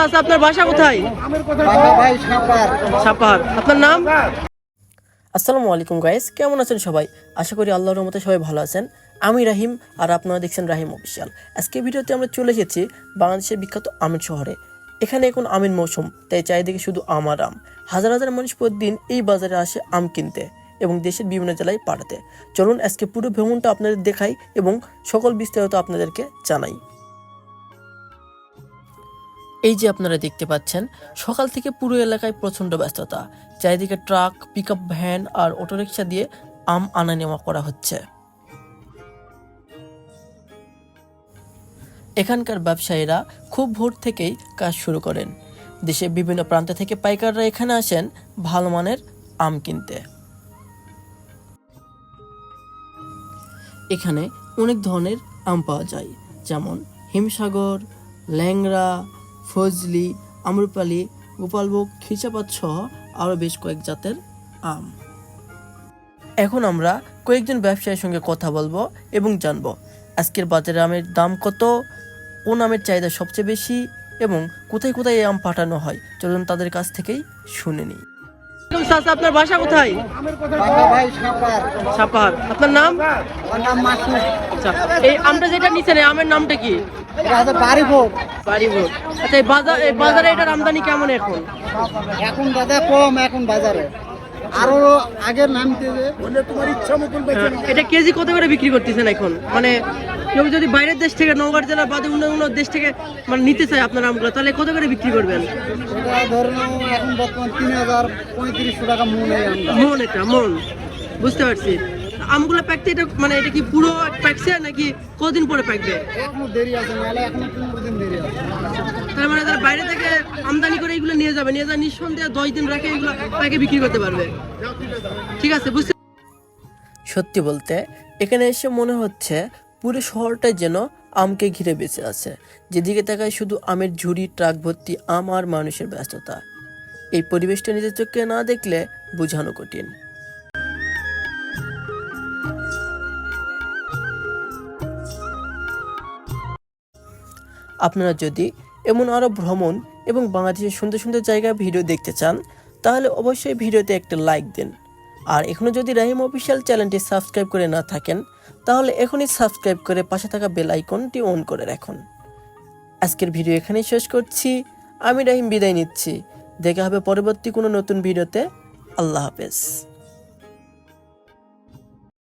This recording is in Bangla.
চাচা, আপনার বাসা কোথায়? সাপাহার। আপনার নাম? আসসালামু আলাইকুম গাইস, কেমন আছেন সবাই? আশা করি আল্লাহর রহমতে সবাই ভালো আছেন। আমি রাহিম, আর আপনারা দেখছেন রাহিম অফিসিয়াল। আজকে ভিডিওতে আমরা চলে এসেছি বাংলাদেশের বিখ্যাত আমের শহরে। এখানে এখন আমের মৌসুম, তাই চারিদিকে শুধু আম আর আম। হাজার হাজার মানুষ প্রতিদিন এই বাজারে আসে আম কিনতে এবং দেশের বিভিন্ন জেলায় পাঠাতে। চলুন আজকে পুরো ভ্রমণটা আপনাদের দেখাই এবং সকল বিস্তারিত আপনাদেরকে জানাই। এই যে আপনারা দেখতে পাচ্ছেন, সকাল থেকে পুরো এলাকায় প্রচণ্ড ব্যস্ততা। চারিদিকে ট্রাক, পিকআপ ভ্যান আর অটোরিকশা দিয়ে আম আনা নেওয়া করা হচ্ছে। এখানকার ব্যবসায়ীরা খুব ভোর থেকেই কাজ শুরু করেন। দেশের বিভিন্ন প্রান্ত থেকে পাইকাররা এখানে আসেন ভালো মানের আম কিনতে। এখানে অনেক ধরনের আম পাওয়া যায়, যেমন হিমসাগর, ল্যাংড়া, ফজলি, আম্রপালি, গোপালভোগ, খিচাপাত সহ আরও বেশ কয়েক জাতের আম। এখন আমরা কয়েকজন ব্যবসায়ীর সঙ্গে কথা বলবো এবং জানবো আজকের বাজারে আমের দাম কত, কোন আমের চাহিদা সবচেয়ে বেশি এবং কোথায় কোথায় এই আম পাঠানো হয়। চলুন তাদের কাছ থেকেই শুনে নিই। চাচা, আপনার বাসা কোথায়? সাপাহার। আপনার নাম? আচ্ছা, এই আমটা যেটা নিচ্ছেন, এই আমের নামটা কি? বাড়িভোগ। বাড়িভোগ। আচ্ছা, এই বাজারে এটার আমদানি কেমন এখন? এখন দাদা কম, এখন বাজারে আরো আগের নামতে তোমার ইচ্ছা মতন। এটা কেজি কত করে বিক্রি করতেছেন এখন? মানে কেউ যদি বাইরের দেশ থেকে, নওগাঁ জেলা বাদে অন্য অন্য দেশ থেকে মানে নিতে চায় আপনার আমগুলো, তাহলে কত করে বিক্রি করবেন? ধরে নাও এখন বর্তমান 3000-3500 টাকা মন। মন? এটা মন, বুঝতে পারছি। আমগুলো পাকতে এটা মানে এটা কি পুরো পাকছে নাকি কতদিন পরে পাকবে? এখনো দেরি আছে, নাহলে এখনো 15 দিন দেরি আছে। তার মানে তারা বাইরে থেকে আমদানি করে এগুলো নিয়ে যাবে, নিয়ে যায় নিঃসন্দেহে 10 দিন রাখে এগুলো প্যাকে বিক্রি করতে পারবে। ঠিক আছে, বুঝতে। সত্যি বলতে এখানে এসে মনে হচ্ছে পুরো শহরটাই যেন আমকে ঘিরে বেঁচে আছে। যেদিকে তাকায় শুধু আমের ঝুড়ি, ট্রাক ভর্তি আম আর মানুষের ব্যস্ততা। এই পরিবেশটা নিজের চোখে না দেখলে বোঝানো কঠিন। আপনারা যদি এমন আরও ভ্রমণ এবং বাংলাদেশের সুন্দর সুন্দর জায়গার ভিডিও দেখতে চান, তাহলে অবশ্যই ভিডিওতে একটা লাইক দিন। আর এখনও যদি রাহিম অফিসিয়াল চ্যানেলটি সাবস্ক্রাইব করে না থাকেন, তাহলে এখনই সাবস্ক্রাইব করে পাশে থাকা বেল আইকনটি অন করে রাখুন। আজকের ভিডিও এখানেই শেষ করছি। আমি রাহিম বিদায় নিচ্ছি। দেখা হবে পরবর্তী কোনো নতুন ভিডিওতে। আল্লাহ হাফেজ।